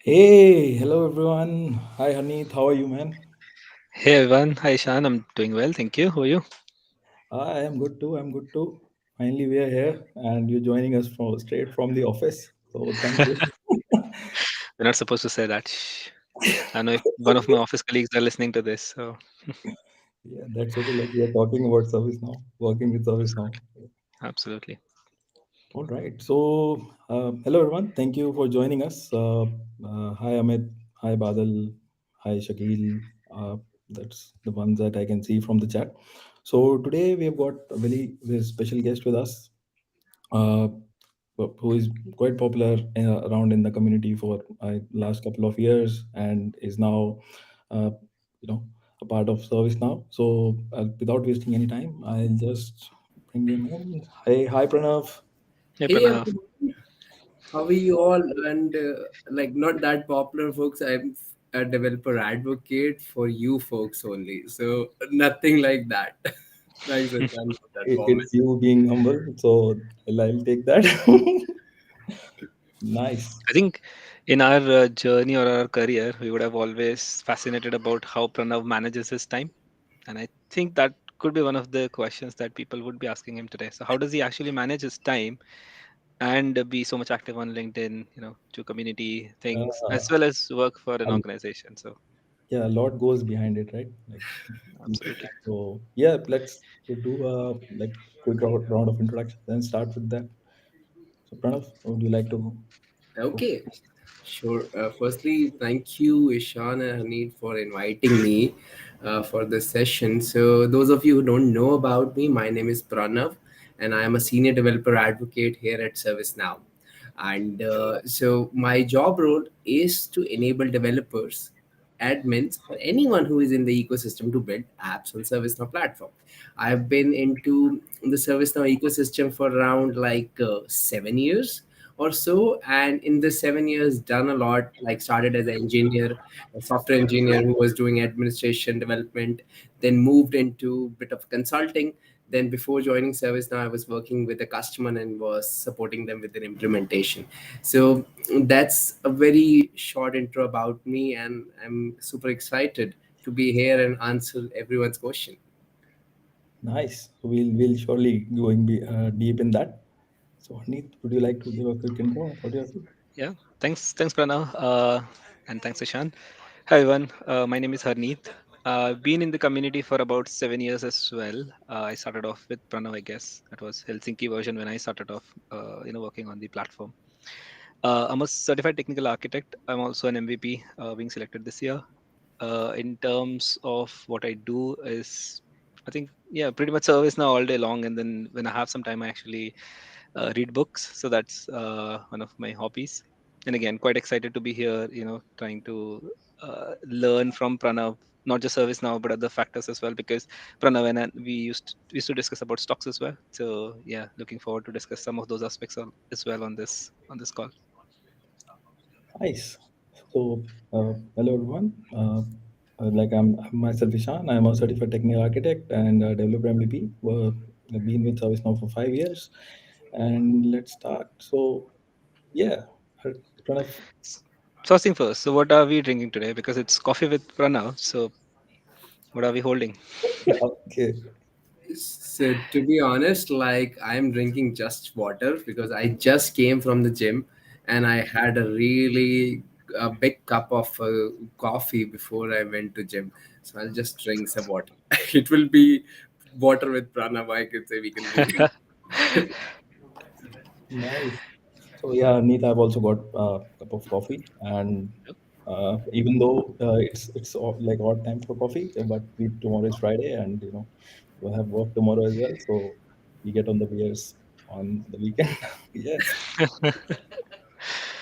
Hey, hello everyone. Hi, Harneet. How are you, man? Hey everyone, hi Shan, I'm doing well, thank you. How are you? I am good too. I'm good too. Finally, we are here, and you're joining us from straight from the office. So thank you. We're not supposed to say that. Shh. I know if one of my office colleagues are listening to this, so Yeah, that's okay. Like we are talking about service now, working with service now. absolutely. All right. So, hello everyone. Thank you for joining us. Hi, Amit. Hi, Badal. Hi, Shakil. That's the ones that I can see from the chat. So today we have got a very special guest with us. uh, who is quite popular around in the community for last couple of years and is now uh, you know a part of service now. So without wasting any time, I'll just bring him in. Hi Pranav. Hey Hey Pranav. everyone, how are you all? And like not that popular folks, I'm a developer advocate for you folks only. So nothing like that. Thanks, Achan, for that comment. It's you being humble, so I'll take that. Nice. I think in our journey or our career, we would have always fascinated about how Pranav manages his time. And I think that could be one of the questions that people would be asking him today. So how does he actually manage his time and be so much active on LinkedIn, to community things, uh, as well as work for an a- organization? So yeah, a lot goes behind it, right? Like, absolutely. so yeah, let's do a like quick round of introductions and start with that. So Pranav, would you like to go? Okay, sure. Firstly, thank you, Ishan and Hanid, for inviting me for this session. So, those of you who don't know about me, my name is Pranav, and I am a senior developer advocate here at ServiceNow. And so, my job role is to enable developers, admins, or anyone who is in the ecosystem to build apps on ServiceNow platform. I've been into the ServiceNow ecosystem for around like 7 years or so, and in the 7 years done a lot, like started as an engineer, a software engineer who was doing administration development, then moved into bit of consulting. Then before joining ServiceNow, I was working with a customer and was supporting them with their implementation. So that's a very short intro about me, and I'm super excited to be here and answer everyone's question. Nice. So we'll surely going deep in that. So Harneet, would you like to give a quick intro about yourself? Yeah, thanks, Pranav, and thanks, Ishan. Hi, everyone. My name is Harneet. I've been in the community for about 7 years as well. I started off with Pranav, I guess. That was Helsinki version when I started off, working on the platform. I'm a certified technical architect. I'm also an MVP, being selected this year. In terms of what I do is, I think, yeah, pretty much service now all day long. And then when I have some time, I actually read books. So that's one of my hobbies. And again, quite excited to be here, trying to learn from Pranav, not just service now, but other factors as well, because Pranav and we used to discuss about stocks as well. So yeah, looking forward to discuss some of those aspects as well on this call. Nice. So hello everyone. Like I'm myself Ishan. I'm a certified technical architect and developer MVP. I've been with service now for 5 years. And let's start. So yeah, Pranav. First thing first. So what are we drinking today? Because it's coffee with Pranav. So what are we holding? Okay. So to be honest, like I'm drinking just water because I just came from the gym and I had a really a big cup of coffee before I went to gym. So I'll just drink some water. It will be water with Pranav. I could say we can be. Nice. So yeah, Neat, I've also got a cup of coffee, and even though like odd time for coffee, but tomorrow is Friday, and we'll have work tomorrow as well, so we get on the beers on the weekend. Yeah, I'm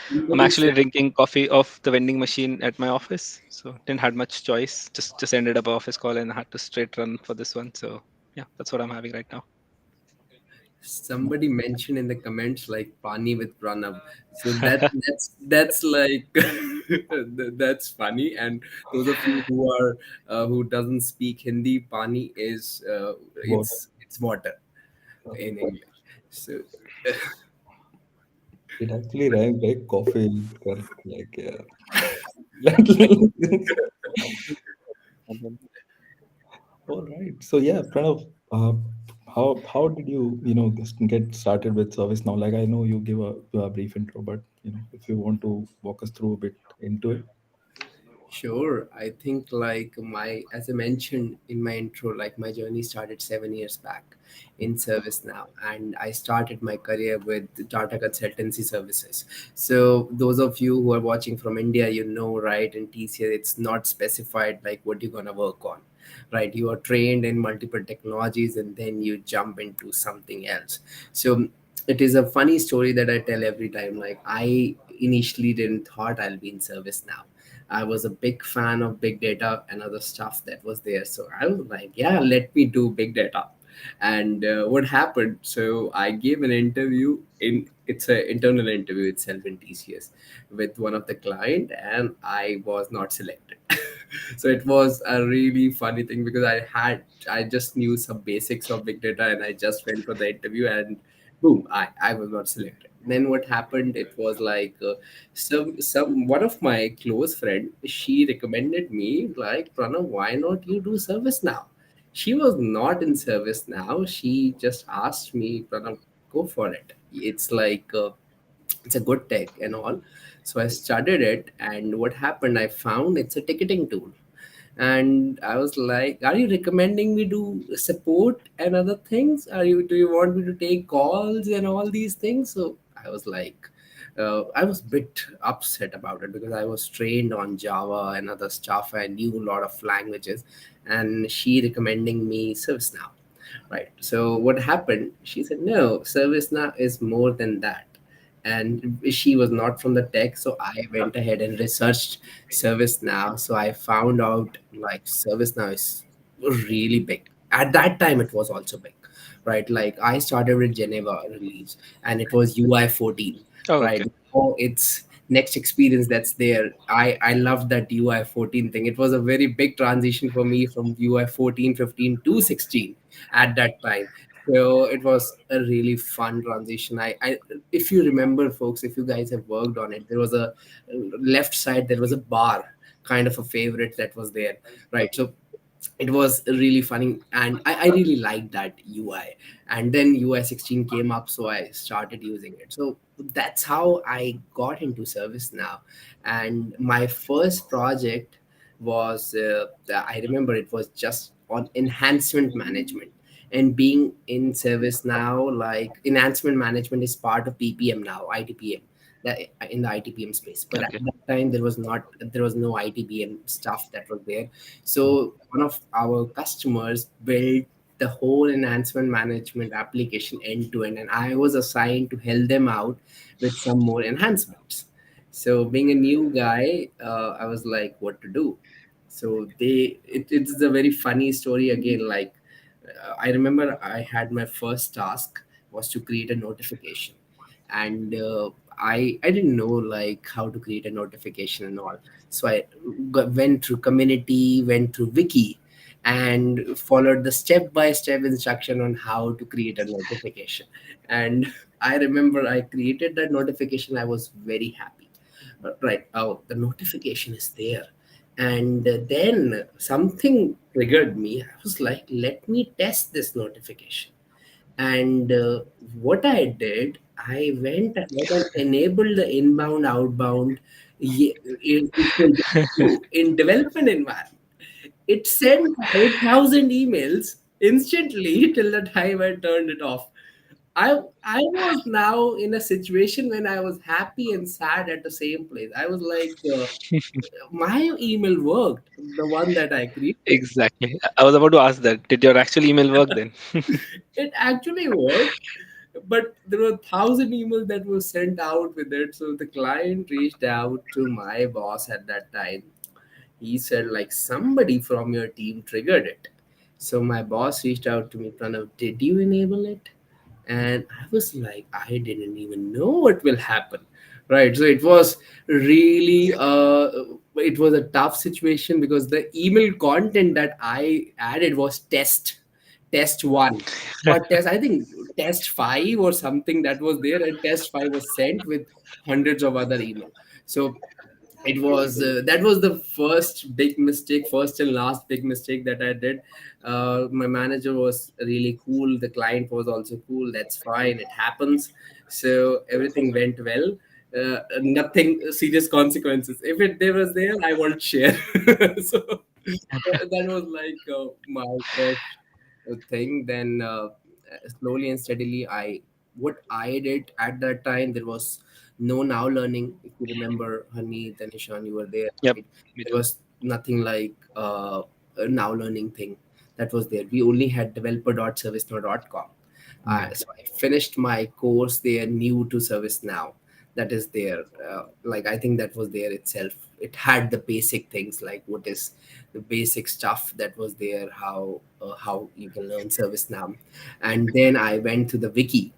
Somebody actually said drinking coffee off the vending machine at my office, so didn't had much choice. Just ended up a office call and I had to straight run for this one. So yeah, that's what I'm having right now. somebody mentioned in the comments like pani with Pranav. So that's like that's funny. And those of you who are who doesn't speak Hindi, pani is water. it's water Okay. in English. So It actually rhymes like coffee, correct? Like yeah. And then, All right. So yeah, Pranav, how did you just get started with ServiceNow? Like I know you give a brief intro, but if you want to walk us through a bit into it. Sure. I think like as I mentioned in my intro, like my journey started 7 years back in ServiceNow, and I started my career with data consultancy services. So those of you who are watching from India, right? In TCS, it's not specified like what you're gonna work on, right? You are trained in multiple technologies, and then you jump into something else. So it is a funny story that I tell every time. Like I initially didn't thought I'll be in ServiceNow. I was a big fan of big data and other stuff that was there. So I was like, yeah, let me do big data. And what happened? So I gave an interview it's an internal interview itself in TCS with one of the client, and I was not selected. So it was a really funny thing because I just knew some basics of big data, and I just went for the interview, and boom, I was not selected. Then what happened? It was like some one of my close friend, she recommended me like, Pranav, why not you do service now? She was not in service now. She just asked me, Pranav, go for it. It's like it's a good tech and all. So I studied it, and what happened? I found it's a ticketing tool, and I was like, are you recommending me do support and other things? Do you want me to take calls and all these things? So I was like, I was a bit upset about it because I was trained on Java and other stuff. I knew a lot of languages, and she recommending me ServiceNow. Right. So what happened? She said, no, ServiceNow is more than that. And she was not from the tech, so I went ahead and researched ServiceNow. So I found out like ServiceNow is really big. At that time, it was also big, right? Like I started with Geneva release, and it was UI 14, oh, right? okay. Oh, it's next experience that's there. I loved that UI 14 thing. It was a very big transition for me from UI 14, 15 to 16 at that time. So it was a really fun transition. I if you remember, folks, if you guys have worked on it, there was a left side, there was a bar, kind of a favorite that was there, right? So it was really funny, and I really liked that UI. And then UI 16 came up, so I started using it. So that's how I got into service now. And my first project was I remember it was just on enhancement management. And being in service now, like enhancement management is part of PPM now, ITPM, that in the ITPM space. But at Okay. that time there was no ITPM stuff that was there. So one of our customers built the whole enhancement management application end to end, and I was assigned to help them out with some more enhancements. So being a new guy, I was like, what to do? So it's a very funny story again. Like I remember I had my first task was to create a notification, and I didn't know like how to create a notification and all. So I went through community, went through wiki, and followed the step by step instruction on how to create a notification. And I remember I created that notification. I was very happy. Right, oh, the notification is there. And then something triggered me. I was like, let me test this notification. And what I did, I went ahead and enabled the inbound, outbound in development environment. It sent 8,000 emails instantly till the time I turned it off. I was now in a situation when I was happy and sad at the same place. I was like, my email worked, the one that I created. Exactly. I was about to ask that. Did your actual email work then? It actually worked, but there were 1,000 emails that were sent out with it. So the client reached out to my boss at that time. He said like somebody from your team triggered it. So my boss reached out to me, Pranav, did you enable it? And I was like, I didn't even know what will happen, right? So it was really it was a tough situation because the email content that I added was test one, or test, I think test five or something that was there, and test five was sent with hundreds of other email. So It was that was the first big mistake, first and last big mistake that I did. My manager was really cool, the client was also cool. That's fine, it happens. So everything went well. Nothing serious consequences. If it there was there, I won't share. So that was like my first thing. Then slowly and steadily, I what I did at that time, there was no now learning. If you remember, Haneet and Ishan, you were there, Yep, right? we There do. was nothing like a now learning thing that was there. We only had developer.servicenow.com. Right. So I finished my course there, new to ServiceNow. That is there. Like I think that was there itself. It had the basic things like what is the basic stuff that was there, how you can learn ServiceNow. And then I went to the wiki,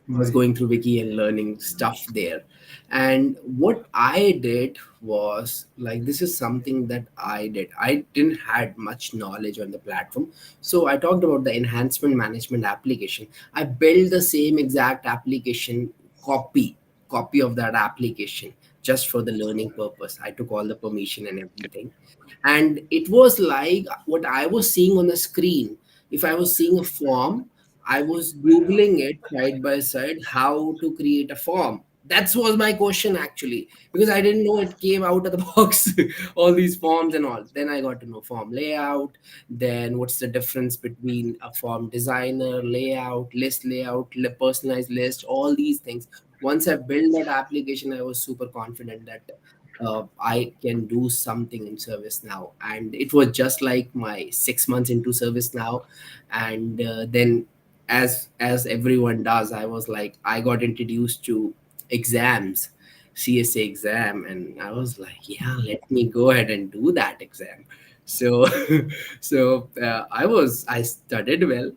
was going through wiki and learning stuff there. And what I did was like, this is something that I did. I didn't had much knowledge on the platform, so I talked about the enhancement management application. I built the same exact application, copy copy of that application, just for the learning purpose. I took all the permission and everything, and it was like what I was seeing on the screen. If I was seeing a form, I was googling it side by side how to create a form. That was my question actually, because I didn't know it came out of the box. All these forms and all. Then I got to know form layout. Then what's the difference between a form designer, layout, list layout, personalized list, all these things. Once I built that application, I was super confident that I can do something in ServiceNow. And it was just like my 6 months into ServiceNow. And then, as everyone does, I was like, I got introduced to exams, CSA exam, and I was like, yeah, let me go ahead and do that exam. So, I studied well,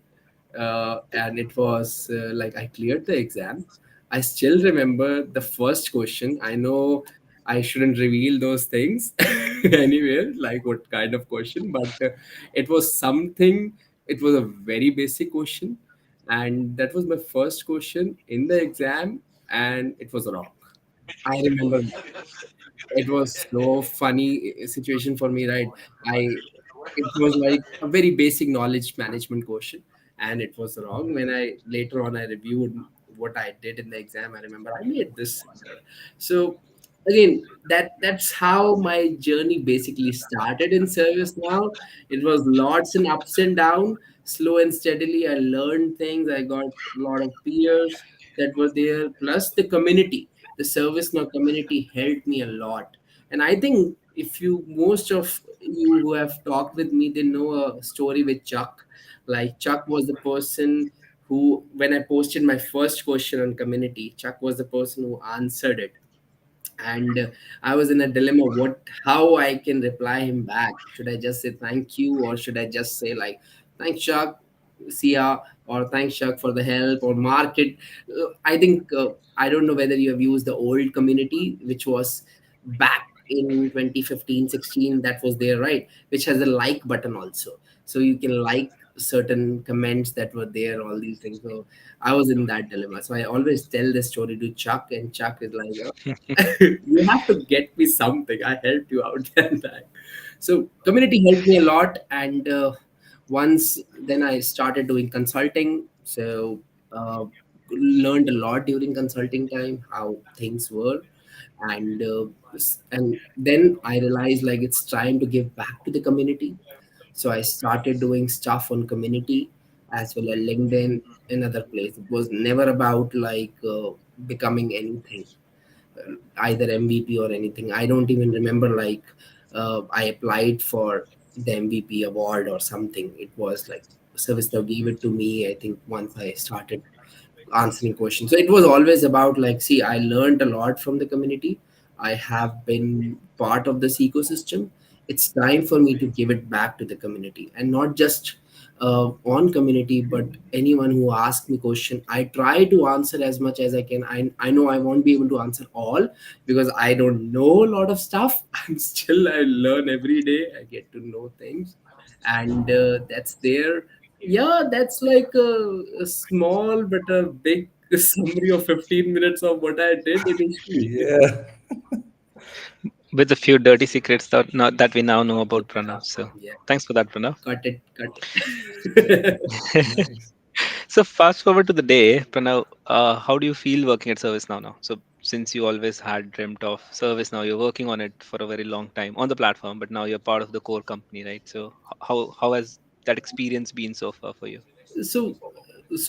and it was like I cleared the exam. I still remember the first question. I know I shouldn't reveal those things anywhere, like what kind of question, but it was something. It was a very basic question, and that was my first question in the exam, and it was wrong. I remember it was so funny situation for me, right? I It was like a very basic knowledge management question, and it was wrong. When I later on I reviewed what I did in the exam, I remember I made this error. So again, that's how my journey basically started in service. Now it was lots and ups and down, slow and steadily I learned things. I got a lot of peers that were there, plus the community. The service now community helped me a lot. And I think if you, most of you who have talked with me, they know a story with Chuck. Like Chuck was the person who, when I posted my first question on community, Chuck was the person who answered it. And I was in a dilemma, what, how I can reply him back. Should I just say thank you, or should I just say like, thanks Chuck, see ya, or thanks Chuck for the help, or market. I think I don't know whether you have used the old community, which was back in 2015, 16, that was there, right? Which has a like button also, so you can like certain comments that were there, all these things. So I was in that dilemma, so I always tell this story to Chuck, and Chuck is like, you have to get me something. I helped you out that time. So community helped me a lot, and once then I started doing consulting. So learned a lot during consulting time how things were, and and then I realized like it's time to give back to the community. So I started doing stuff on community as well as LinkedIn and other place. It was never about like becoming anything, either MVP or anything. I don't even remember like I applied for the MVP award or something. It was like ServiceNow gave it to me. I think once I started answering questions. So it was always about like, see, I learned a lot from the community. I have been part of this ecosystem. It's time for me to give it back to the community, and not just on community, but anyone who asks me question. I try to answer as much as I can. I know I won't be able to answer all, because I don't know a lot of stuff. I learn every day. I get to know things, and that's there. Yeah, that's like a small but a big summary of 15 minutes of what I did initially. Yeah. with a few dirty secrets that we now know about Yeah, Pranav. So yeah. thanks for that, Pranav. Cut it, cut it. Nice. So fast forward to the day, Pranav. How do you feel working at ServiceNow now? So since you always had dreamt of ServiceNow, you're working on it for a very long time on the platform, but now you're part of the core company, right? So how has that experience been so far for you? So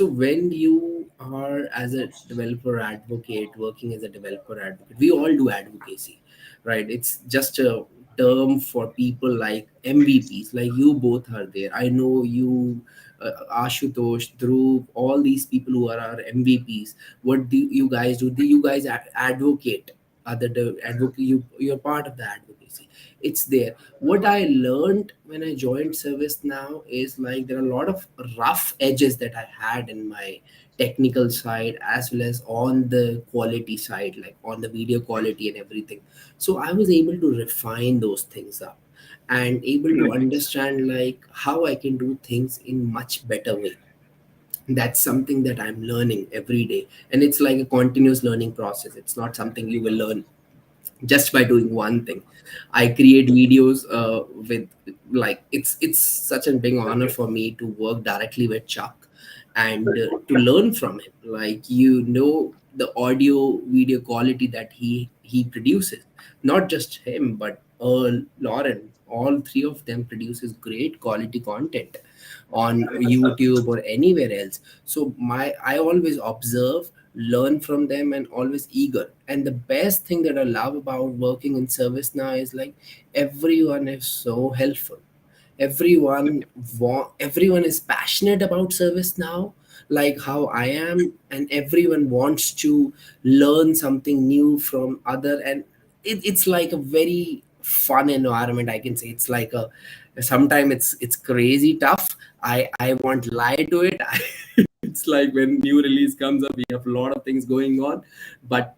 when you are as a developer advocate, working as a developer advocate, we all do advocacy, right? It's just a term for people like MVPs, like you both are there. I know you, Ashutosh, Dhruv, all these people who are our MVPs. What do you guys do? Do you guys advocate? Other advocate, you're part of the advocacy. It's there. What I learned when I joined ServiceNow is like there are a lot of rough edges that I had in my technical side as well as on the quality side, like on the video quality and everything. So I was able to refine those things up and able to understand like how I can do things in much better way. That's something that I'm learning every day, and it's like a continuous learning process. It's not something you will learn just by doing one thing. I create videos with, like, it's such a big honor for me to work directly with Chuck and to learn from him. Like, the audio video quality that he produces, not just him but Earl, Lauren, all three of them produces great quality content on YouTube or anywhere else. So I always observe, learn from them, and always eager. And the best thing that I love about working in ServiceNow is like everyone is so helpful. Everyone is passionate about ServiceNow, like how I am, and everyone wants to learn something new from other. And it's like a very fun environment, I can say. It's like a, sometimes it's crazy tough. I won't lie to it. It's like when new release comes up, we have a lot of things going on, but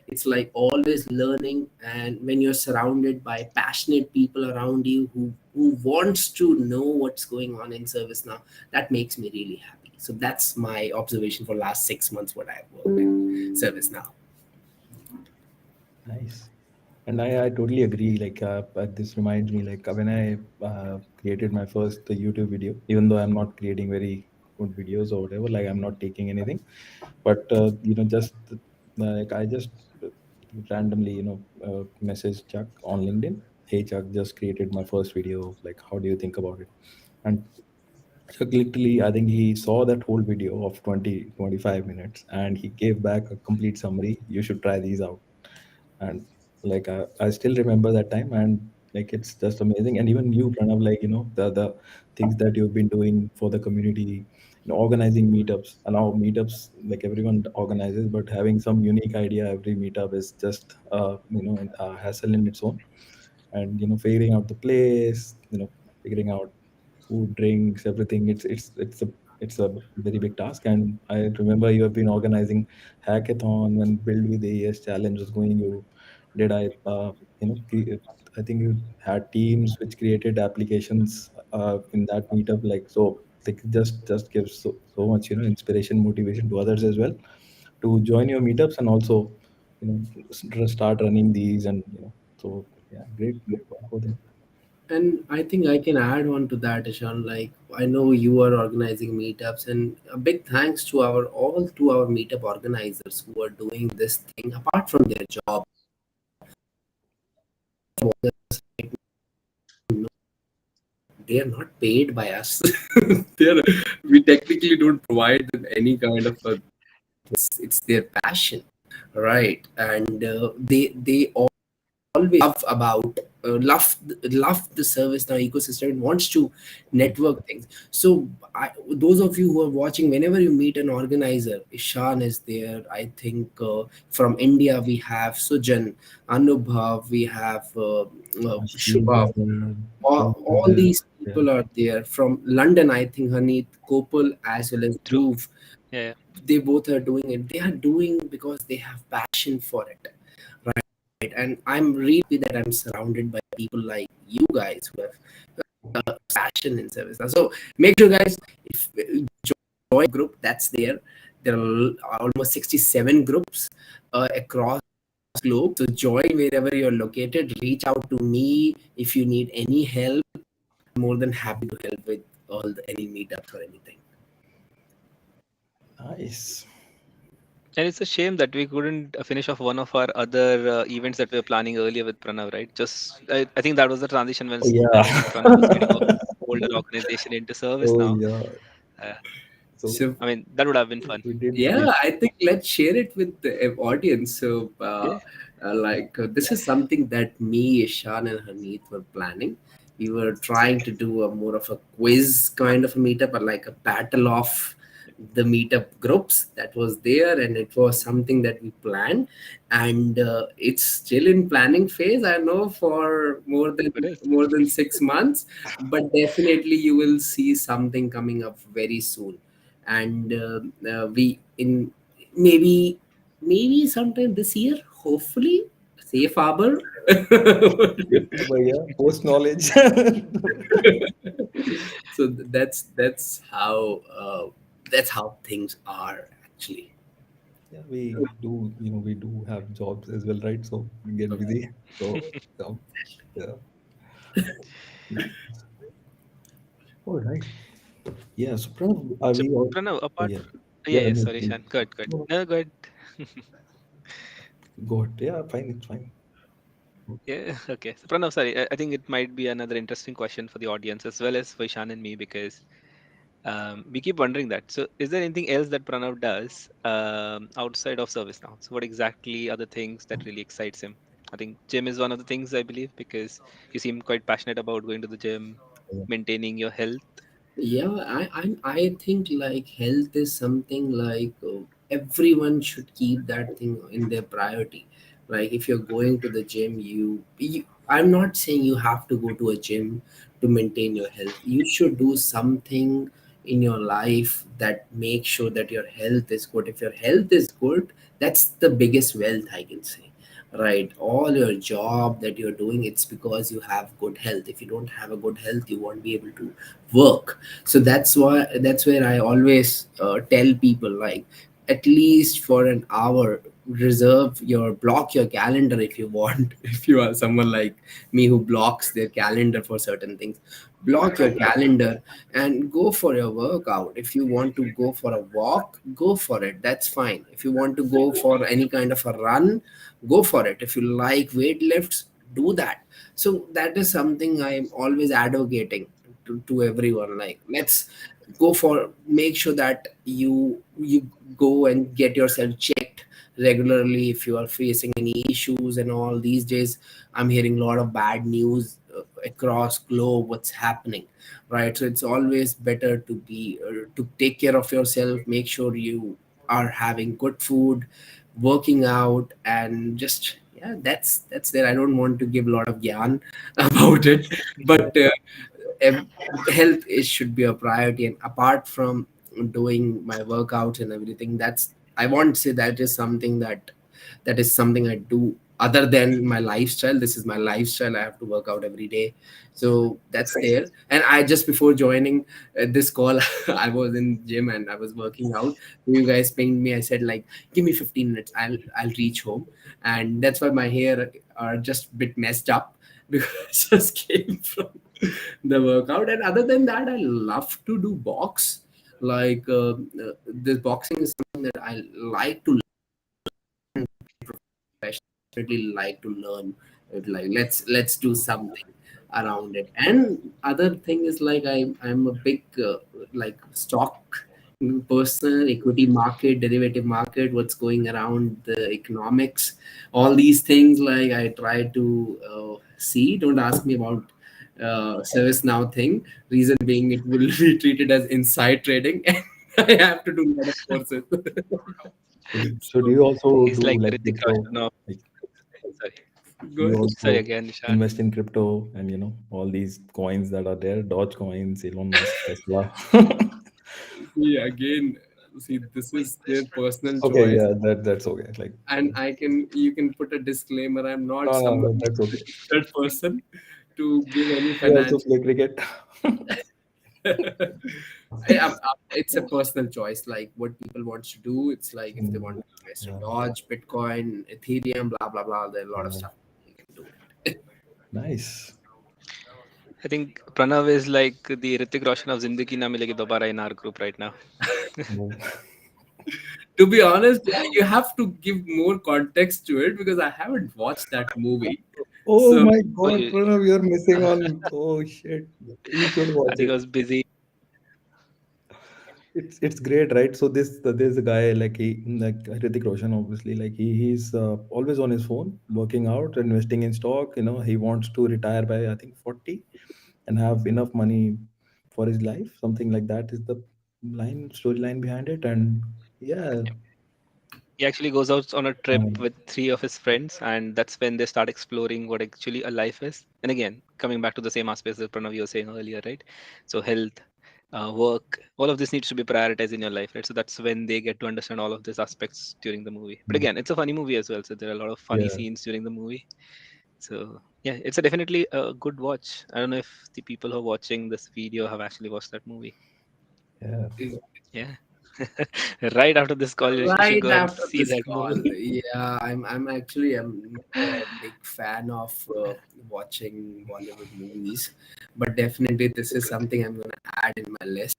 it's like always learning. And when you're surrounded by passionate people around you who wants to know what's going on in service now, that makes me really happy. So that's my observation for last 6 months what I've worked in service now. Nice. And I totally agree. Like, this reminds me, like, when I created my first YouTube video, even though I'm not creating very good videos or whatever, like, I'm not taking anything, but, just like, I just randomly, message Chuck on LinkedIn. Hey, Chuck, just created my first video. Like, how do you think about it? And Chuck literally, I think he saw that whole video of 20-25 minutes and he gave back a complete summary. You should try these out. And like, I still remember that time, and like, it's just amazing. And even you, Pranav, like, the things that you've been doing for the community, organizing meetups. And now meetups, like, everyone organizes, but having some unique idea every meetup is just a hassle in its own. And figuring out the place, figuring out food, drinks, everything. It's a very big task. And I remember you have been organizing hackathon when Build with AES challenge was going. You did I I think you had teams which created applications in that meetup. Like, so, like, just gives so much inspiration, motivation to others as well to join your meetups, and also start running these. And so, yeah, great work for them. And I think I can add on to that, Ishan. Like, I know you are organizing meetups, and a big thanks to our meetup organizers who are doing this thing apart from their job. They are not paid by us. They're, we technically don't provide them any kind of a, it's their passion, right? And they always love about love the service now ecosystem and wants to network things. So those of you who are watching, whenever you meet an organizer, Ishan is there. I think from India we have Sujan, Anubhav, we have Steve Shubhav. there, Shubham is All there. these Yeah, people are there. From London, I think Haneet, Kopal, as well as True. Dhruv, Yeah, yeah. they both are doing it. They are doing because they have passion for it, right? And I'm really happy that I'm surrounded by people like you guys who have passion in service. So make sure, guys, if join group that's there. There are almost 67 groups across globe. So join wherever you're located. Reach out to me if you need any help. I'm more than happy to help with any meetups or anything. Nice. And it's a shame that we couldn't finish off one of our other events that we were planning earlier with Pranav, right? I think that was the transition Oh when yeah. Pranav was getting off older organization into service Oh now. yeah. Uh, So So I mean, that would have been fun. we did yeah, finish. I think let's share it with the audience. So Yeah, this is something that me, Ishan, and Haneet were planning. We were trying to do a more of a quiz kind of a meetup, or like a battle of the meetup groups that was there, and it was something that we planned, and it's still in planning phase. I know for it is. more than 6 months, but definitely you will see something coming up very soon. And we in maybe maybe sometime this year, hopefully, safe harbor. Yes, but yeah, post knowledge. So that's how things are actually. Yeah, we do, we do have jobs as well, right? So we get busy. So yeah. All right. Yeah. So Pranav, are So we all? Pranav, Oh apart yeah. from Yeah. yeah, No, sorry, please. Shan. Good, good. No, No, good. go ahead. Yeah. Fine. It's fine. Yeah, okay. So Pranav, sorry, I think it might be another interesting question for the audience as well as for Shan and me because we keep wondering that. So, is there anything else that Pranav does outside of ServiceNow? So, what exactly are the things that really excites him? I think gym is one of the things I believe because you seem quite passionate about going to the gym, Yeah. maintaining your health. Yeah, I think like health is something like everyone should keep that thing in their priority. Like if you're going to the gym, I'm not saying you have to go to a gym to maintain your health. You should do something in your life that makes sure that your health is good. If your health is good, that's the biggest wealth, I can say. Right, all your job that you're doing, it's because you have good health. If you don't have a good health, you won't be able to work. So that's where I always tell people, like, at least for an hour, reserve your block your calendar if you want. If you are someone like me who blocks their calendar for certain things, block your calendar and go for your workout. If you want to go for a walk, go for it, that's fine. If you want to go for any kind of a run, go for it. If you like weight lifts, do that. So that is something I'm always advocating to everyone, like, let's go for, make sure that you go and get yourself checked regularly if you are facing any issues. And all these days I'm hearing a lot of bad news across globe what's happening, right? So it's always better to be to take care of yourself, make sure you are having good food, working out, and just, yeah, that's there. I don't want to give a lot of gyan about it, but ev- health is should be a priority. And apart from doing my workouts and everything, that's, I won't say that is something that is something I do other than my lifestyle. This is my lifestyle. I have to work out every day. So that's there. And I just before joining this call, I was in gym and I was working out. You guys pinged me. I said, like, give me 15 minutes. I'll reach home. And that's why my hair are just a bit messed up because I just came from the workout. And other than that, I love to do box. Like this boxing is something that I like to professionally like to learn it. Like, let's do something around it. And other thing is, like, I'm a big like stock person, equity market, derivative market, what's going around the economics, all these things, like, I try to see. Don't ask me about service now thing. Reason being, it will be treated as inside trading and I have to do a lot of courses. So do So you also He's do like the like Ritik crypto? Roshan of. Like Sorry, do you good. sorry also again, Nishan. invest in crypto and all these coins that are there, Doge coins, Elon Musk, Tesla? See, again, see, this is their personal Okay, choice. yeah, that's okay. Like And you can put a disclaimer, I'm not no, no, someone no, that's okay. that person to give any You also financial. play cricket. it's a personal choice, like what people want to do. It's like if they want Mm, to invest in yeah, Dodge, Bitcoin, Ethereum, blah blah blah. There are a lot of yeah. stuff you can do it. Nice. I think Pranav is like the Ritik Roshan of Zindagi Na Milegi Dobara in our group right now. Oh, To be honest, you have to give more context to it because I haven't watched that movie. oh So my Oh, God, Pranav, you're missing on. Oh shit. You should I watch think I it. was busy. It's great, right? So there's a guy like he like Hrithik Roshan, obviously. Like he's always on his phone, working out, investing in stock. He wants to retire by I think 40 and have enough money for his life. Something like that is the storyline behind it. And yeah, He actually goes out on a trip um, with three of his friends, and that's when they start exploring what actually a life is. And again, coming back to the same aspects that Pranav you were saying earlier, right? So health, work, all of this needs to be prioritized in your life, right? So that's when they get to understand all of these aspects during the movie. But again, it's a funny movie as well, so there are a lot of funny yeah, scenes during the movie. So yeah, it's a definitely a good watch. I don't know if the people who are watching this video have actually watched that movie. yeah. Yeah. Right after this call, you should right go and after see this that call, movie. yeah, I'm not a big fan of watching Bollywood movies, but definitely this is something I'm gonna add in my list,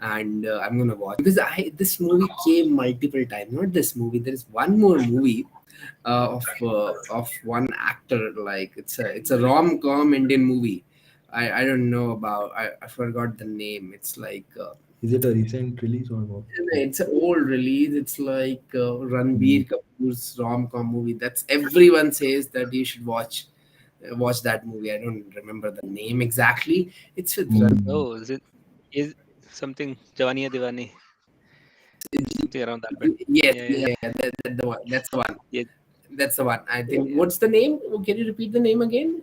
and I'm gonna watch because I this movie came multiple times. Not this movie. There is one more movie of one actor. Like it's a rom com Indian movie. I don't know about. I forgot the name. It's like. Is it a recent release or what? It's an old release. It's like Mm. Ranbir Kapoor's rom-com movie. That's everyone says that you should watch that movie. I don't remember the name exactly. It's with Mm. Oh, is something Jawani Hai Diwani, something around that bit. yes, Yeah, yeah, yeah, yeah. The one. That's the one. yeah, That's the one. I think. yeah. What's the name? Oh, can you repeat the name again?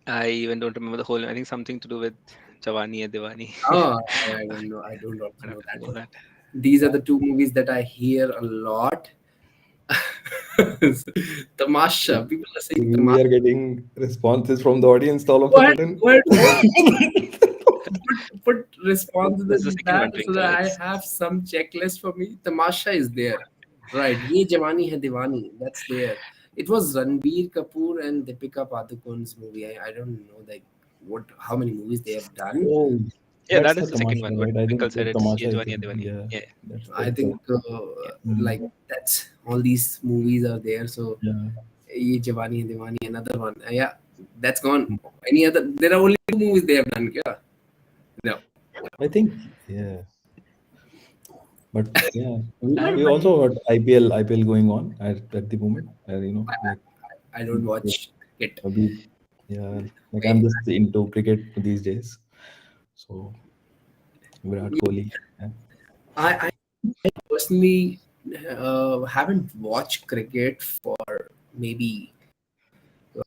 I even don't remember the whole. I think something to do with Jawani Hai Diwani. Oh, I don't know. I don't also I'd have know to that Google one. that. These are the two movies that I hear a lot. Tamasha. People are saying We Tamasha. are getting responses from the audience all of a What? sudden. What? Put responses That's the in second one that to so that I encourage. have some checklist for me. Tamasha is there, right? Ye Jawani Hai Diwani, that's there. It was Ranbir Kapoor and Deepika Padukone's movie. I don't know like what how many movies they have done. Oh, Yeah, that's that the is the second Tamasha, one. What right? I Twinkle think said, that it's Ye Tamasha is Jawani the Hai Diwani. yeah. Yeah, I That's the think yeah. like mm, that's all these movies are there. So yeah. Ye Jawani Hai Diwani, another one. Yeah, that's gone. Any other? There are only two movies they have done. Yeah, no. I think yeah, but yeah, But we also got IPL going on at the moment. Like I don't watch it. we yeah, like I'm just into cricket these days. So Virat Kohli. Yeah. I personally haven't watched cricket for maybe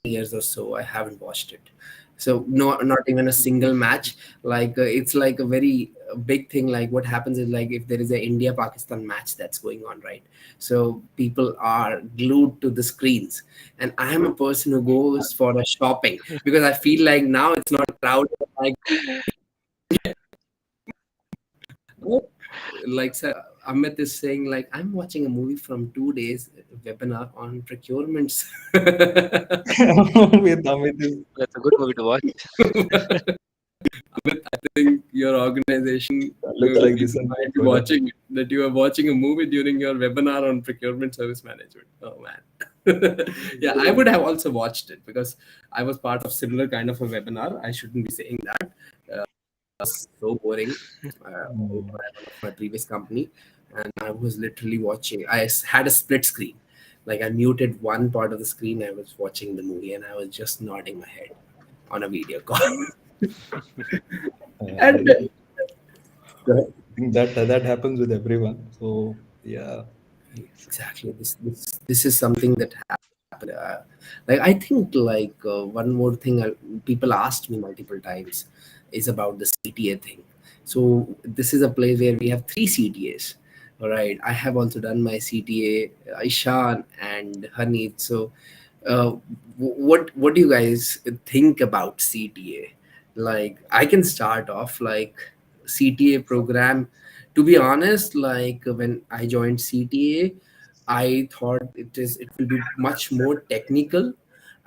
years or so. I haven't watched it. So no, not even a single match. Like it's like a very big thing. Like what happens is like if there is a India Pakistan match that's going on, right? So people are glued to the screens, and I am a person who goes for a shopping because I feel like now it's not crowded. Like Amit is saying like I'm watching a movie from 2 days webinar on procurements. With Amit is That's a good movie to watch. Amit, I think your organization looks like this people one, might be brother. watching it, that you are watching a movie during your webinar on procurement service management. Oh man. Yeah, I would have also watched it because I was part of similar kind of a webinar. I shouldn't be saying that. So boring over Mm. at one of my previous company, and I was literally watching. Had a split screen, like I muted one part of the screen. I was watching the movie, and I was just nodding my head on a video call. I And think that happens with everyone. So yeah, exactly this is something that happened. Like I think like one more thing people asked me multiple times is about the CTA thing. So this is a place where we have three CTAs. All right, I have also done my CTA, Ishan and Harneet. So what do you guys think about CTA? Like I can start off like CTA program. To be honest, like when I joined CTA, I thought it will be much more technical,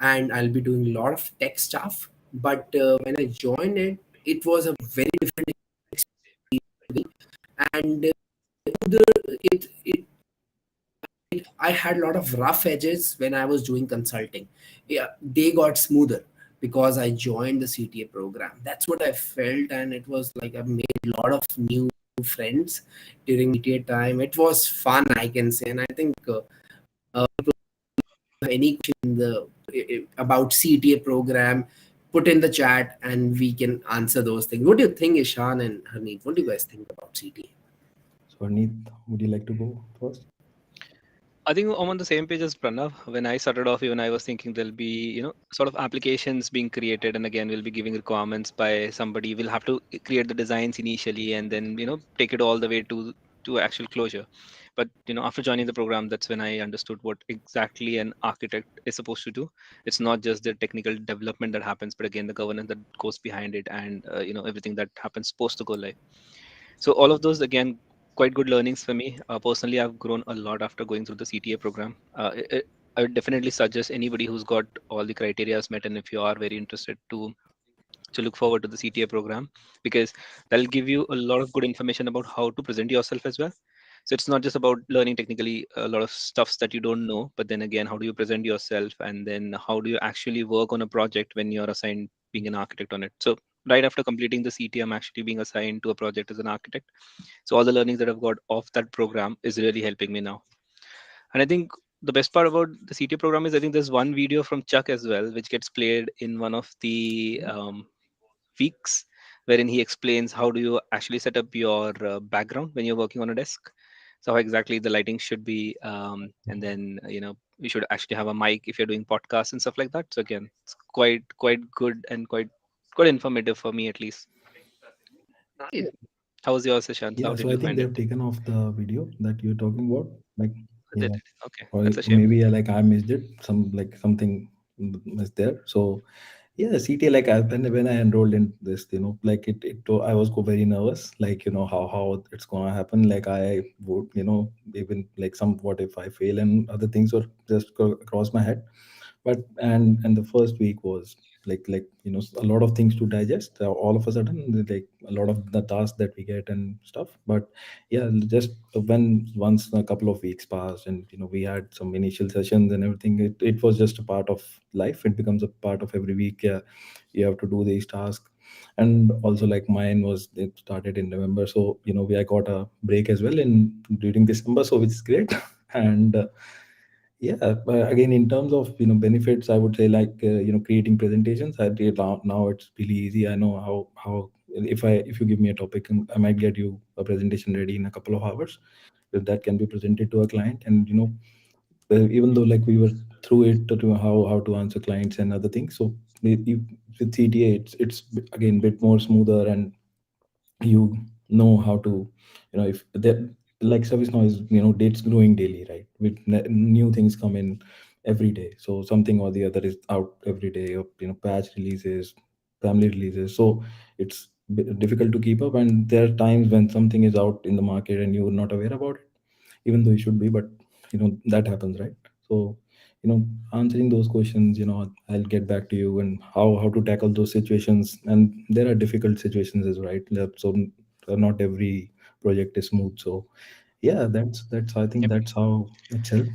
and I'll be doing a lot of tech stuff. But when I joined it, it was a very different experience, and it I had a lot of rough edges when I was doing consulting. Yeah, they got smoother because I joined the CTA program. That's what I felt, and it was like I made a lot of new friends during CTA time. It was fun, I can say, and I think any question in the about CTA program, put in the chat, and we can answer those things. What do you think, Ishan and Harneet? What do you guys think about CTA? So, Arneet, would you like to go first? I think I'm on the same page as Pranav. When I started off, even I was thinking there'll be, sort of applications being created, and again, we'll be giving requirements by somebody. We'll have to create the designs initially, and then take it all the way to actual closure. But after joining the program, that's when I understood what exactly an architect is supposed to do. It's not just the technical development that happens, but again, the governance that goes behind it, and everything that happens post to go live. So all of those again, quite good learnings for me. Personally, I've grown a lot after going through the CTA program. I would definitely suggest anybody who's got all the criteria met, and if you are very interested to look forward to the CTA program, because that'll give you a lot of good information about how to present yourself as well. So it's not just about learning technically a lot of stuffs that you don't know, but then again, how do you present yourself, and then how do you actually work on a project when you're assigned being an architect on it. So right after completing the CTA, I'm actually being assigned to a project as an architect. So all the learnings that I've got off that program is really helping me now. And I think the best part about the CTA program is I think there's one video from Chuck as well, which gets played in one of the weeks, wherein he explains how do you actually set up your background when you're working on a desk. So how exactly the lighting should be, and then you should actually have a mic if you're doing podcasts and stuff like that. So again, it's quite good and quite informative for me at least. Nice. How was your session? Yeah, How so did I you think find they it? have taken off the video that you're talking about. Like, Did yeah, it? Okay, or that's a shame. maybe like I missed it. Something is there. So yeah, CTA, like when I enrolled in this, like I was very nervous, like how it's gonna happen. Like I would, even like some what if I fail and other things were just go across my head. But and the first week was like a lot of things to digest, all of a sudden, like a lot of the tasks that we get and stuff. But yeah, just when once a couple of weeks passed, and we had some initial sessions and everything, it was just a part of life. It becomes a part of every week. Yeah, you have to do these tasks. And also, like mine was, it started in November, so I got a break as well in during December, so which is great. And yeah, but again, in terms of benefits, I would say, like creating presentations. I did now it's really easy. I know how if you give me a topic, I might get you a presentation ready in a couple of hours that can be presented to a client. And even though like we were through it to how to answer clients and other things, so with CTA, it's again a bit more smoother, and you know how to if that, like ServiceNow is it's growing daily, right? With new things come in every day, so something or the other is out every day, of patch releases, family releases. So it's difficult to keep up, and there are times when something is out in the market and you're not aware about it, even though you should be. But that happens, right? So answering those questions, I'll get back to you, and how to tackle those situations. And there are difficult situations as right. So not every project is smooth. So yeah, that's I think Yep. that's how it's helped.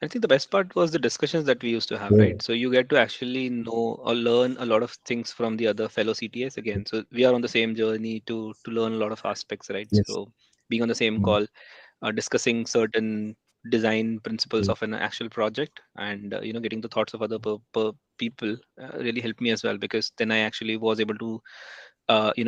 I think the best part was the discussions that we used to have, Yeah. right? So you get to actually know or learn a lot of things from the other fellow CTAs again. So we are on the same journey to learn a lot of aspects, right? Yes. So being on the same Mm. call, discussing certain design principles Yeah. of an actual project, and getting the thoughts of other people really helped me as well, because then I actually was able to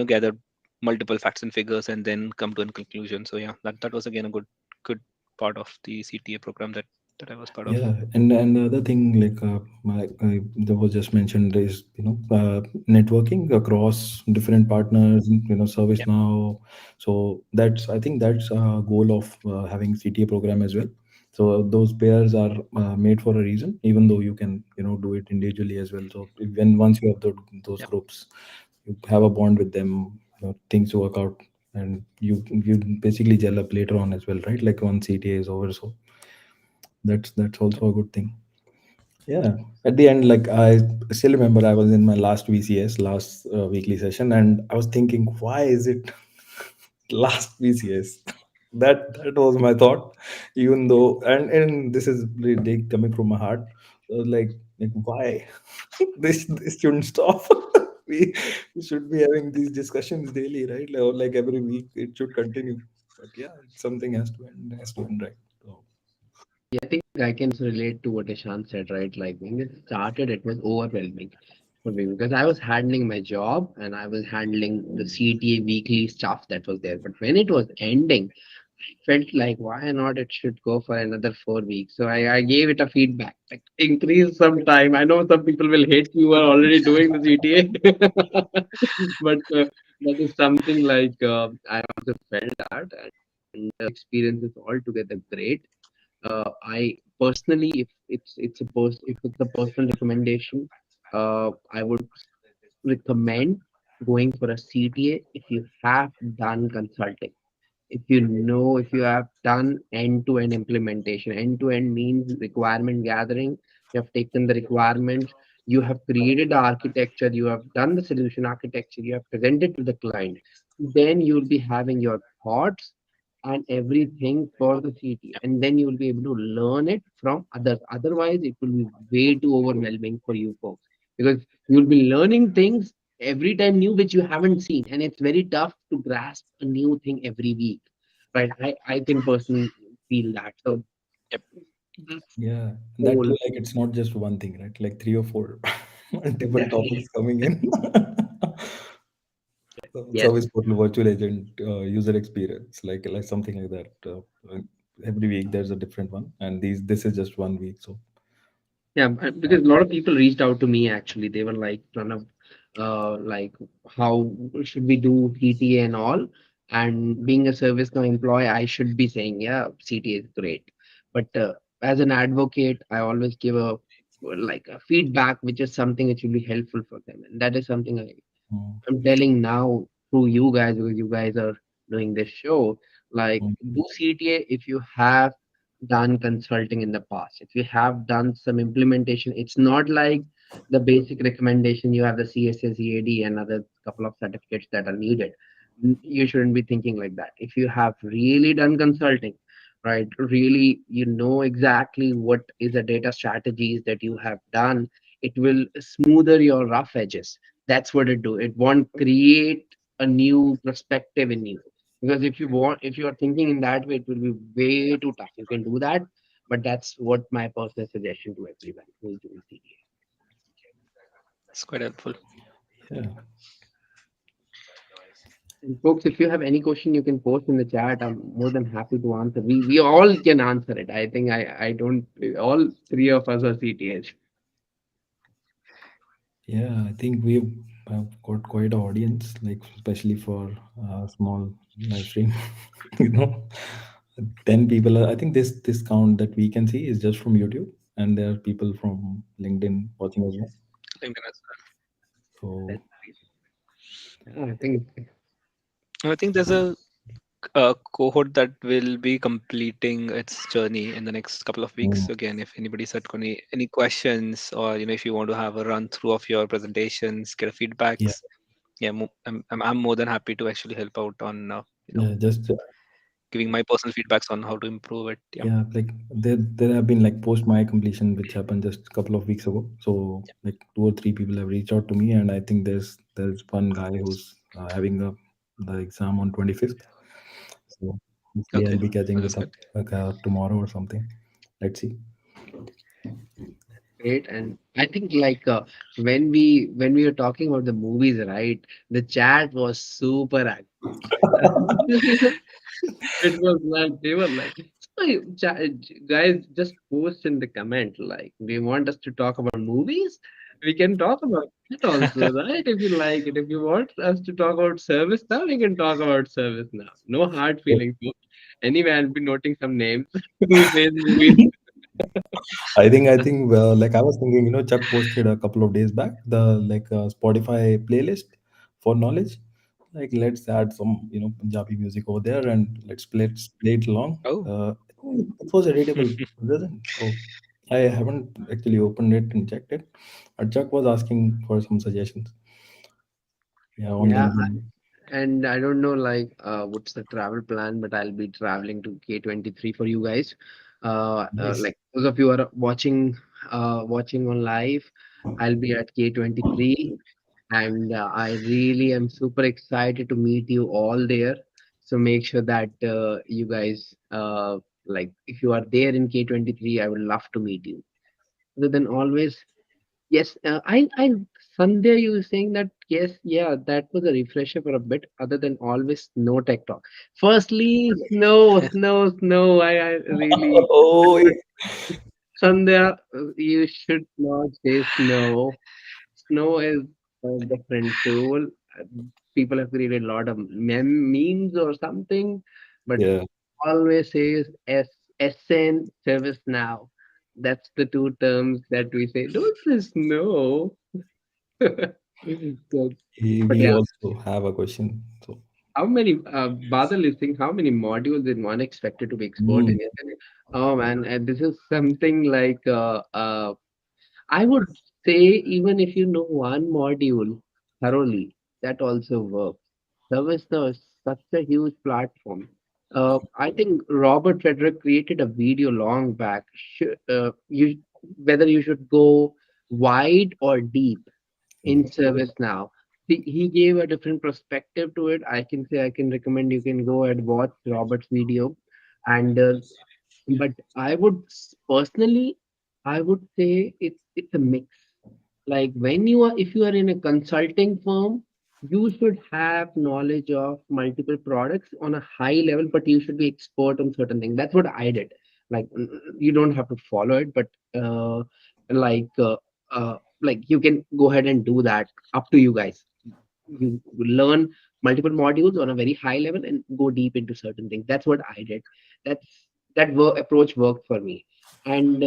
gather multiple facts and figures and then come to a conclusion. So yeah, that was again a good part of the CTA program that I was part of. Yeah, and the other thing, like that was just mentioned, is networking across different partners, Yeah. ServiceNow. So that's, I think that's a goal of having CTA program as well. So those pairs are made for a reason, even though you can do it individually as well. So when once you have those Yep. groups, you have a bond with them, things work out, and you basically gel up later on as well, right? Like once CTA is over, so that's Yep. also a good thing. Yeah. At the end, like I still remember, I was in my last VCS, last weekly session, and I was thinking, why is it last VCS? That was my thought, even though, and this is really coming from my heart. I was like why this shouldn't stop. we, we should be having these discussions daily, right? Or like every week, it should continue. But yeah, something has to end, right? So, Yeah, I think I can also relate to what Ishan said, right? Like when it started, it was overwhelming for me because I was handling my job and I was handling the CTA weekly stuff that was there. But when it was ending, felt like why not it should go for another 4 weeks. So I gave it a feedback, like increase some time. I know some people will hate you are already doing the GTA, but that is something like I also felt that, and the experience is altogether great. I personally, if if it's a personal recommendation, I would recommend going for a CTA if you have done consulting, if you know, if you have done end-to-end implementation. End-to-end means requirement gathering. You have taken the requirements, you have created the architecture, you have done the solution architecture, you have presented to the client. Then you'll be having your thoughts and everything for the CT, and then you will be able to learn it from others. Otherwise, it will be way too overwhelming for you folks because you'll be learning things every time new which you haven't seen, and it's very tough to grasp a new thing every week, right? I can personally feel that. So Yep. that's yeah, that too, whole. like it's not just one thing, right? Like three or four multiple Exactly. topics coming in. Yes. Service portal, virtual agent, user experience, like something like that. Every week there's a different one, and this is just 1 week. So Yeah, because a lot of people reached out to me actually. They were like, Pranav, like, how should we do CTA and all? And being a ServiceNow employee, I should be saying, yeah, CTA is great. But as an advocate, I always give a like a feedback, which is something which will be helpful for them, and that is something mm, I'm telling now through you guys because you guys are doing this show. Like, mm, do CTA if you have done consulting in the past. If you have done some implementation, it's not like the basic recommendation. You have the CSS, EAD, and other couple of certificates that are needed. You shouldn't be thinking like that. If you have really done consulting, right? Really, you know exactly what is the data strategies that you have done. It will smoother your rough edges. That's what it do. It won't create a new perspective in you. Because if you are thinking in that way, it will be way too tough. You can do that, but that's what my personal suggestion to everyone who is doing CDA. It's quite helpful. yeah, And folks, if you have any question, you can post in the chat. I'm more than happy to answer. We all can answer it. I think I don't. All three of us are CTAs. yeah. I think we've got quite an audience, like especially for a small live stream. you know, 10 people. I think this count that we can see is just from YouTube, and there are people from LinkedIn watching as well. LinkedIn as well. So That's I think And I think there's a cohort that will be completing its journey in the next couple of weeks. mm, So again, if anybody's got any questions, or if you want to have a run through of your presentations, get a yeah, feedbacks, yeah, I'm more than happy to actually help out on yeah. Just giving my personal feedbacks on how to improve it. Yeah. yeah, like there have been like post my completion, which happened just a couple of weeks ago. So like 2 or 3 people have reached out to me, and I think there's one guy who's having the exam on 25th. So hopefully Okay. I'll be catching Well, it that's up good. like tomorrow or something. Let's see. great. And I think like when we were talking about the movies, right? The chat was super active. It was like they were like, "Hey, guys, just post in the comment like, do you want us to talk about movies? We can talk about it also, right? If you like it. If you want us to talk about service now, we can talk about service now. No hard So, feelings. Anyway, I'll be noting some names who says movies. I think like I was thinking, Chuck posted a couple of days back the like Spotify playlist for knowledge. Like let's add some Punjabi music over there and let's play it along. Oh. It was editable, wasn't it? Oh, I haven't actually opened it and checked it. But Chuck was asking for some suggestions. Yeah, on Yeah, LinkedIn. and I don't know like what's the travel plan, but I'll be traveling to K23 for you guys. Nice. Like those of you who are watching on live, I'll be at K23, and I really am super excited to meet you all there. So make sure that you guys like if you are there in K23, I would love to meet you. Other than always, yes, Sunday you were saying that yes, yeah, that was a refresher for a bit. Other than always no tech talk. Firstly, snow. I really Oh, yeah. Sandhya, you should not say snow. Snow is a different tool. Uh, People have created a lot of memes or something, but Yeah, always says SN service now. That's the two terms that we say. Don't say snow. So, but we yeah, also have a question. So, how many Badal is saying how many modules in one expected to be exported? mm, Oh man, and this is something like I would say even if you know one module thoroughly, that also works. ServiceNow is such a huge platform. I think Robert Frederick created a video long back. Whether you should go wide or deep in ServiceNow. He gave a different perspective to it. I can say I can recommend you can go and watch Robert's video, and but personally, I would say it's a mix. Like when you are, if you are in a consulting firm, you should have knowledge of multiple products on a high level, but you should be expert on certain things. That's what I did. Like you don't have to follow it, but like you can go ahead and do that. Up to you guys. You learn multiple modules on a very high level and go deep into certain things. That's what I did. Approach worked for me. And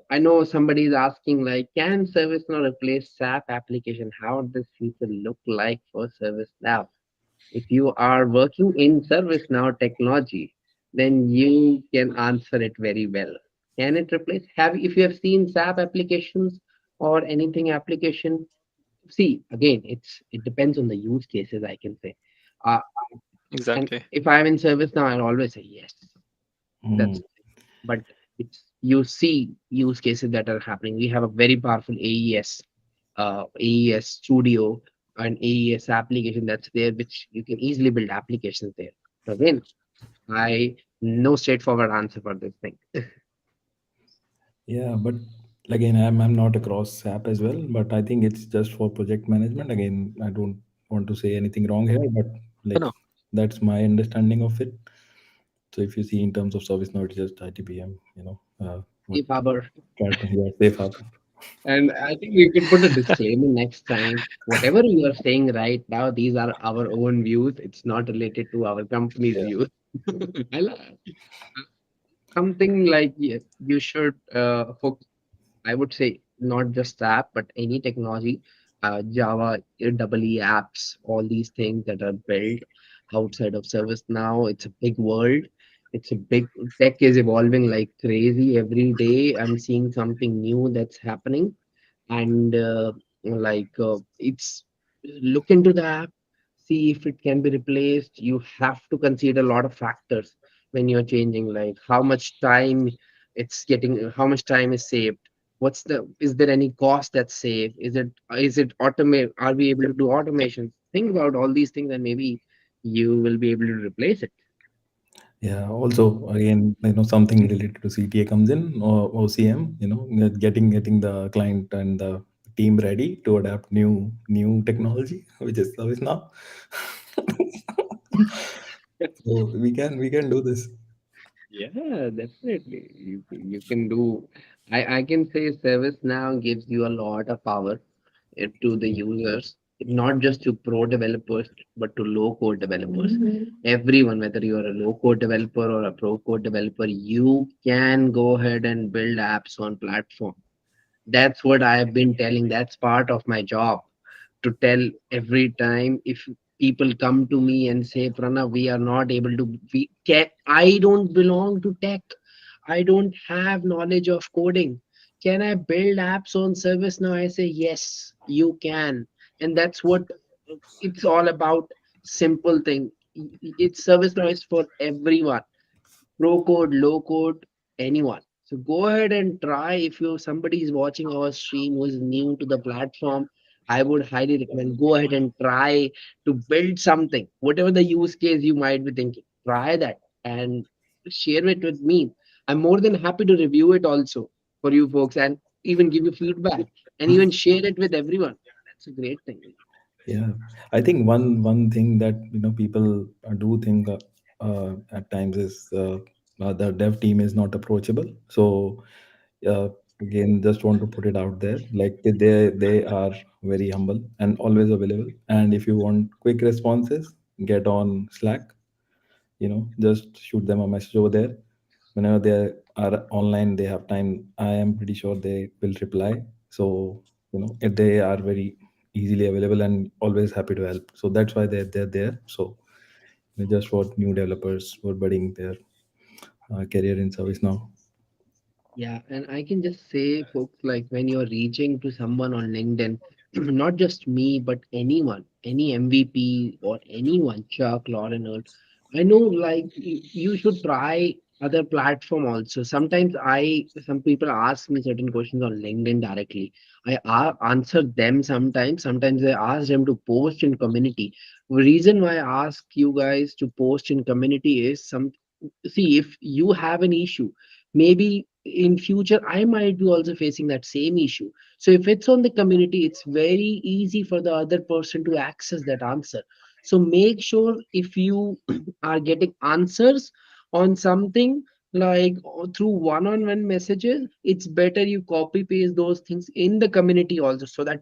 I know somebody is asking like, can ServiceNow replace SAP application? How does this future look like for ServiceNow? If you are working in ServiceNow technology, then you can answer it very well. Can it replace? Have if you have seen SAP applications or anything application? See, again, it depends on the use cases. I can say, uh, and Exactly. if I'm in ServiceNow, I'll always say yes. mm, That's but it's you see use cases that are happening. We have a very powerful AES Studio and AES application that's there, which you can easily build applications there. So again, I no straightforward answer for this thing. yeah, but again, I'm not across app as well, but I think it's just for project management. Again, I don't want to say anything wrong here, but Oh, like no. that's my understanding of it. So if you see in terms of service now, it's just ITPM, what If our yeah, safe harbor. And I think we could put a disclaimer next time. Whatever you are saying right now, these are our own views. It's not related to our company's Yeah. views. I li- Something like you should focus. I would say not just app, but any technology, Java, EE apps, all these things that are built outside of ServiceNow. It's a big world. It's a big tech is evolving like crazy every day. I'm seeing something new that's happening, and it's look into the app, see if it can be replaced. You have to consider a lot of factors when you're changing, like how much time it's getting, how much time is saved, is there any cost that's saved, is it automate, are we able to do automation? Think about all these things and maybe you will be able to replace it. Yeah. Also, again, something related to CTA comes in or OCM. Getting the client and the team ready to adapt new technology, which is service now. So we can do this. Yeah, definitely. You can do. I can say ServiceNow gives you a lot of power to the users. not just to pro developers, but to low code developers. Everyone, whether you're a low code developer or a pro code developer, you can go ahead and build apps on platform. That's what I've been telling. That's part of my job, to tell every time if people come to me and say, Pranav, we are not able to, I don't belong to tech. I don't have knowledge of coding. Can I build apps on ServiceNow? I say, yes, you can. And that's what it's all about. Simple thing. It's ServiceNow is for everyone, pro code, low code, anyone. So go ahead and try. If you somebody is watching our stream who is new to the platform, I would highly recommend go ahead and try to build something, whatever the use case you might be thinking. Try that and share it with me. I'm more than happy to review it also for you folks and even give you feedback and even share it with everyone. That's a great thing. Yeah, I think one thing that people do think at times is the dev team is not approachable. So again, just want to put it out there, like they are very humble and always available. And if you want quick responses, get on Slack. Just shoot them a message over there. Whenever they are online, they have time. I am pretty sure they will reply. So if they are very easily available and always happy to help, so that's why they're there. So just for new developers who are budding their career in service now. Yeah, and I can just say, folks, like when you're reaching to someone on LinkedIn, not just me, but anyone, any MVP or anyone, Chuck, Lauren, or I know, like you should try other platform also. Sometimes some people ask me certain questions on LinkedIn directly. Answer them sometimes. Sometimes I ask them to post in community. The reason why I ask you guys to post in community is see if you have an issue, maybe in future I might be also facing that same issue. So if it's on the community, it's very easy for the other person to access that answer. So make sure if you are getting answers on something like through one-on-one messages, it's better you copy paste those things in the community also, so that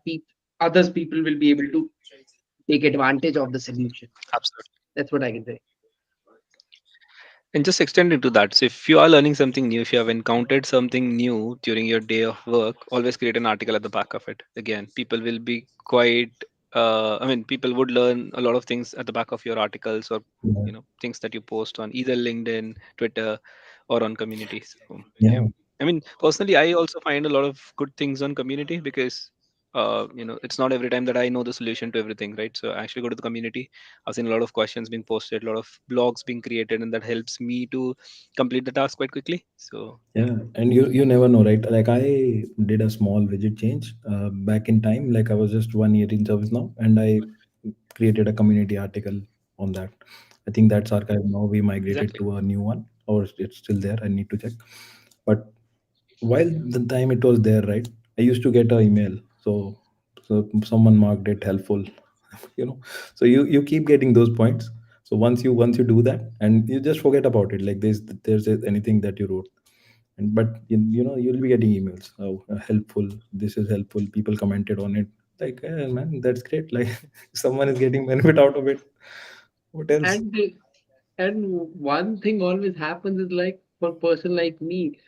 others people will be able to take advantage of the solution. Absolutely. That's what I can say. And just extending to that, so if you are learning something new, if you have encountered something new during your day of work, always create an article at the back of it. Again, people will be quite, I mean, people would learn a lot of things at the back of your articles, or Yeah, things that you post on either LinkedIn, Twitter, or on communities. So, yeah. yeah, I mean, personally, I also find a lot of good things on community because it's not every time that I know the solution to everything, right? So I actually go to the community. I've seen a lot of questions being posted, a lot of blogs being created, and that helps me to complete the task quite quickly. So yeah. And you never know, right? Like I did a small widget change back in time. Like I was just 1 year in service now, and I created a community article on that. I think that's archived now. We migrated exactly. to a new one, or it's still there. I need to check. But while the time it was there, right, I used to get an email. So someone marked it helpful, you know. So you keep getting those points. So once you do that, and you just forget about it. Like there's anything that you wrote, and but you'll be getting emails. Oh, helpful. This is helpful. People commented on it. Like, man, that's great. Like someone is getting benefit out of it. What else? And and one thing always happens is like for a person like me,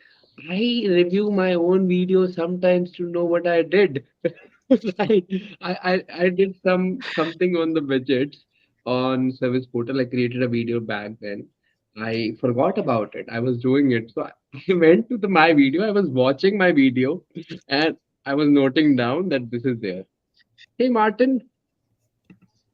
I review my own videos sometimes to know what I did. Like I did something on the widgets on service portal. I created a video back then. I forgot about it. I was doing it. So I went to my video. I was watching my video and I was noting down that this is there. Hey Martin,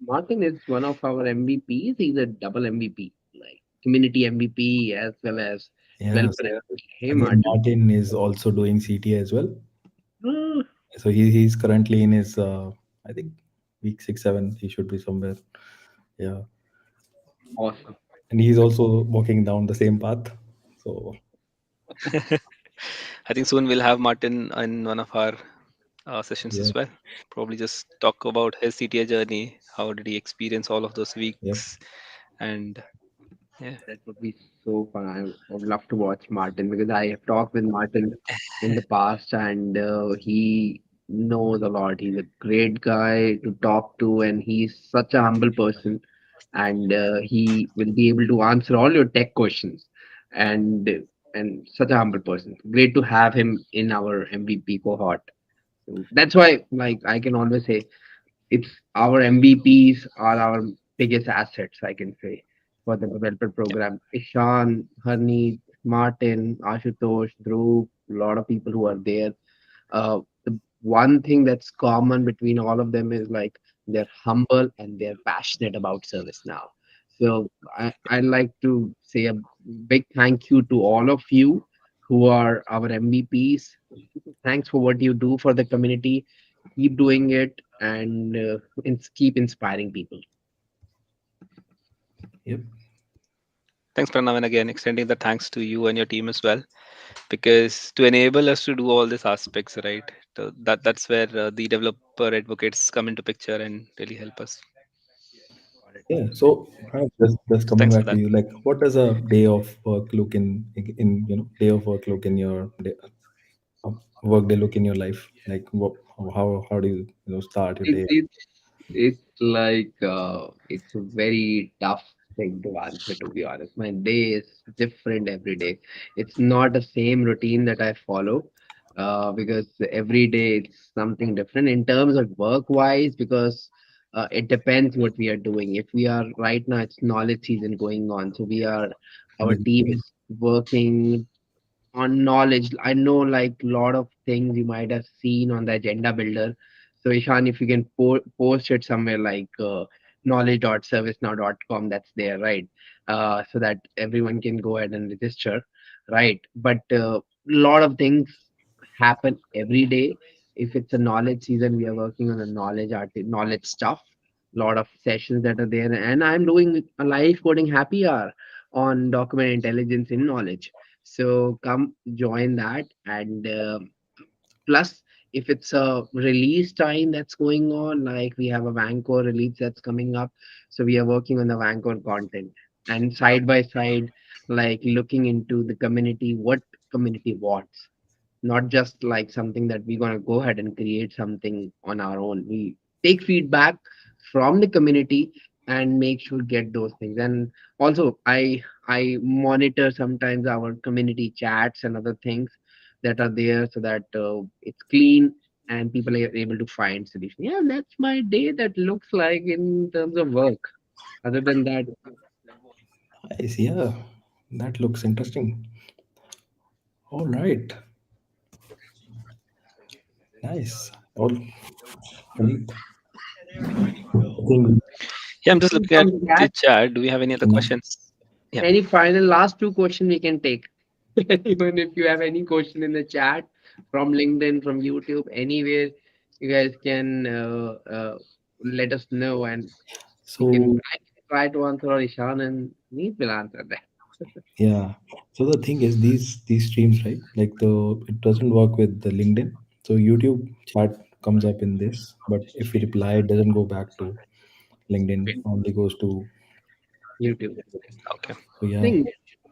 Martin is one of our MVPs. He's a double MVP, like community MVP as well as Yeah. developer So MVP. Hey again, Martin. Martin is also doing CT as well. Ah, So he's currently in his I think week 6 7. He should be somewhere. Yeah, awesome. and he's also walking down the same path. So I think soon we'll have Martin in one of our sessions yeah, as well. Probably just talk about his CTA journey. How did he experience all of those yep, weeks? And yeah, That would be so fun. I would love to watch Martin because I have talked with Martin in the past, and he knows a lot. He's a great guy to talk to, and he's such a humble person. And he will be able to answer all your tech questions. And such a humble person. Great to have him in our MVP cohort. So that's why, like, I can always say it's our MVPs are our biggest assets, I can say, for the developer Yeah. program. Ishan, Harneet, Martin, Ashutosh, Dhruv, a lot of people who are there. The one thing that's common between all of them is like they're humble and they're passionate about service now. So I like to say a big thank you to all of you who are our MVPs. Thanks for what you do for the community. Keep doing it and keep inspiring people. Yep. Thanks, Pranav, and again extending the thanks to you and your team as well, because to enable us to do all these aspects, right? That's where the developer advocates come into picture and really help us. Yeah. So just So coming thanks for back to that. you, like, what does a day of work look in day of work look in your day, work day look in your life? Like, what, how do you start your It, day? it, it's like it's a very tough thing to answer, to be honest. My day is different every day. It's not the same routine that I follow because every day it's something different in terms of work wise, because it depends what we are doing. If we are right now, it's knowledge season going on. So our team is working on knowledge. I know like a lot of things you might have seen on the agenda builder. So Ishan, if you can post it somewhere like knowledge.servicenow.com, that's there, right? So that everyone can go ahead and register, right? But a lot of things happen every day. If it's a knowledge season, we are working on the knowledge stuff. A lot of sessions that are there, and I'm doing a live coding happy hour on document intelligence in knowledge. So come join that. And plus, if it's a release time that's going on, like we have a Vancouver release that's coming up, so we are working on the Vancouver content and side by side, like looking into the community, what community wants, not just like something that we're going to go ahead and create something on our own. We take feedback from the community and make sure get those things. And also I monitor sometimes our community chats and other things that are there, so that it's clean and people are able to find solution. Yeah, that's my day that looks like in terms of work. Other than that, Nice. Yeah, that looks interesting. All right. Nice. All right. I think Yeah, I'm just looking at from the the chat, chat. Do we have any other enough. questions? Yeah. any final last two questions we can take. Even if you have any question in the chat from LinkedIn, from YouTube, anywhere, you guys can let us know, and we can So I can try to answer, or Ishan and me will answer that. yeah. So the thing is, these streams, right? Like, it doesn't work with the LinkedIn. So YouTube chat comes up in this, but if we reply, it doesn't go back to LinkedIn. Only goes to YouTube. Okay. so I yeah. think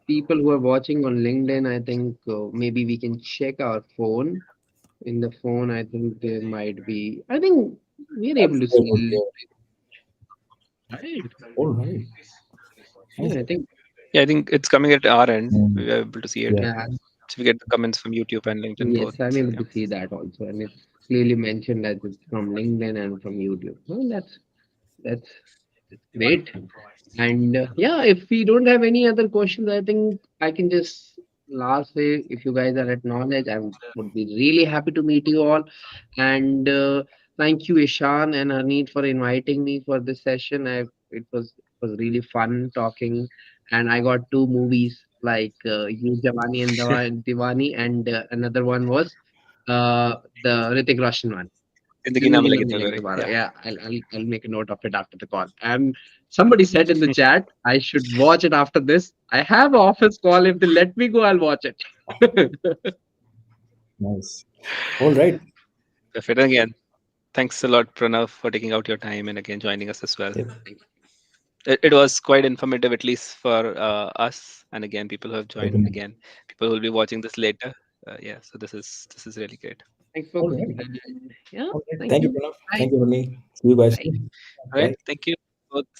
people who are watching on LinkedIn, I think maybe we can check our phone. In the phone, I think there might be. I think we are able That's to there would see. be Right. all right. Nice. Yeah, I think. Yeah, I think it's coming at our end. Mm, We are able to see it. yeah. Yeah. So we get the comments from YouTube and LinkedIn both. Yes, I'm able Yeah. to see that also, and it's clearly mentioned that it's from LinkedIn and from YouTube. Well, that's great. And yeah, if we don't have any other questions, I think I can just last say, if you guys are at knowledge, I would be really happy to meet you all. And thank you, Ishan and Harneet, for inviting me for this session. It was really fun talking, and I got two movies like You Jawani and Diwani, and another one was the Hrithik Roshan one. Zindagi Na Zindagi Na Milegi Milegi Dobare. Dobara. Yeah. Yeah, I'll make a note of it after the call. And somebody said in the chat, I should watch it after this. I have an office call. If they let me go, I'll watch it. Nice. All right. Perfect. And again, thanks a lot, Pranav, for taking out your time and again joining us as well. Yep. It was quite informative, at least for us, and again, people who have joined. Definitely. Again, people who will be watching this later. Yeah, so this is really great. Thanks for All coming. right. And yeah, All right. thank Thank you, you. Pranav. Bye. Thank you, Rani. See you guys Bye. soon. All right. Bye. Thank you both.